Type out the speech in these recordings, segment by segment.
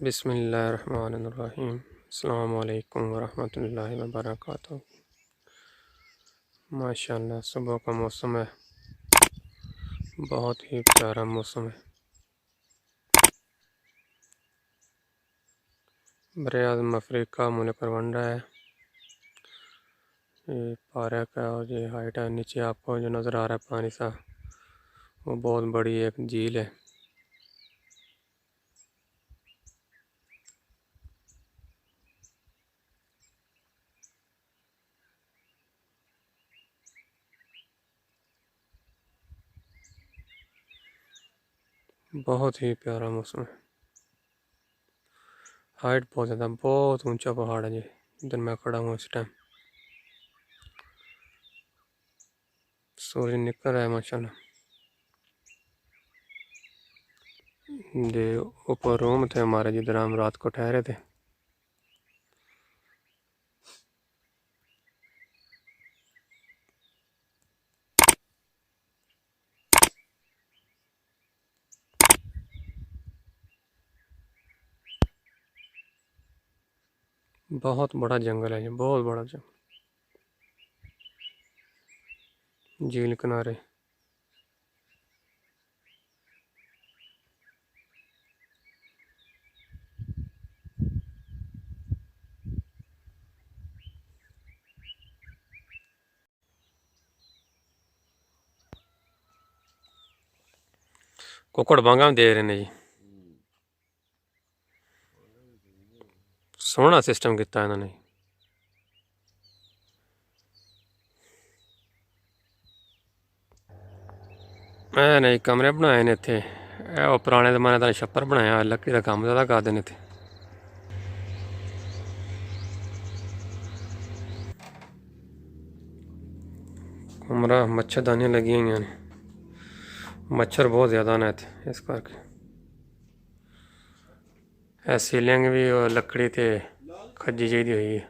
बिस्मिल्लाहिर्रहमानिर्रहीम। अस्सलामु अलैकुम वरहमतुल्लाहि वबरकातुहू। माशाअल्लाह सुबह का मौसम है, बहुत ही प्यारा मौसम है। बरे आज़म अफ्रीका मुल्क रवांडा है। ये पार्क है और ये हाइट है। नीचे आपको जो नज़र आ रहा है पानी सा, वो बहुत बड़ी एक झील है। बहुत ही प्यारा मौसम है। हाइट बहुत ज़्यादा, बहुत ऊंचा पहाड़ है जी, इधर मैं खड़ा हूँ इस टाइम। सूर्य निकल रहा है माशाल्लाह। ये ऊपर रूम थे हमारे, जिधर हम रात को ठहरे थे। बहुत बड़ा जंगल है ये, बहुत बड़ा जंगल, झील किनारे। कुकड़ बांगा में दे रहे ने जी, सोहना सिस्टम किया इन्होंने। नहीं कमरे बनाए ने इत्थे, वो पुराने जमाने का छप्पर बनाया, लकड़ी का काम ज़्यादा करते हैं इत्थे। कमरा मच्छरदानियां लगी हुई ने, मच्छर बहुत ज़्यादा ने इत्थे, इस करके सीलिंग भी लकड़ी ते खज्जी चाहिए हुई है।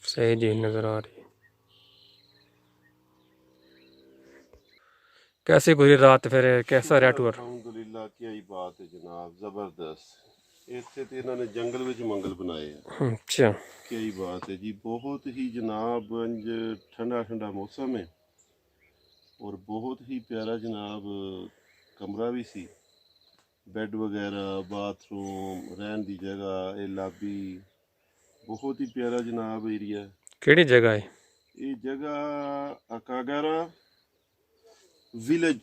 सही झील नज़र आ रही है। कैसी गुजरी रात, फिर कैसा रहा टूर? अल्हम्दुलिल्लाह, क्या ही बात है जनाब, ज़बरदस्त। इतने तो इन्होंने जंगल में मंगल बनाए हैं। अच्छा, क्या ही बात है जी, बहुत ही जनाब ठंडा ठंडा मौसम है और बहुत ही प्यारा जनाब कमरा भी सी, बेड वगैरह, बाथरूम, रहने की जगह, ये लाबी, बहुत ही प्यारा जनाब एरिया। केड़ी जगह है ये जगह अकागारा विलेज,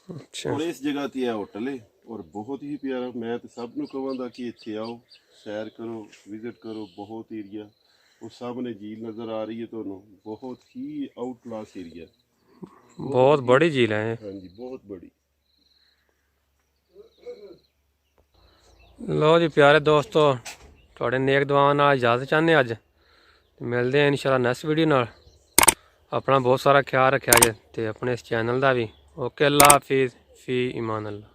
अच्छा, और इस जगह ते होटल है और बहुत ही प्यारा। मैं तो सब नूं कहांगा कि इत्थे आओ, सैर करो, विजिट करो। बहुत एरिया, उस सामने झील नज़र आ रही है तुहानूं, बहुत ही आउट क्लास एरिया, बहुत बहुत ही। बड़ी झील है। हाँ जी, बहुत बड़ी। लो जी प्यारे दोस्तों, थोड़े नेक दुआवां नाल इजाज़त चाहते अज, मिलते हैं इंशाल्लाह नैक्सट वीडियो नाल। अपना बहुत सारा ख्याल रखा जे, ते अपने इस चैनल का भी। ओके, अल्लाह हाफिज़, फ़ी ईमान अल्लाह।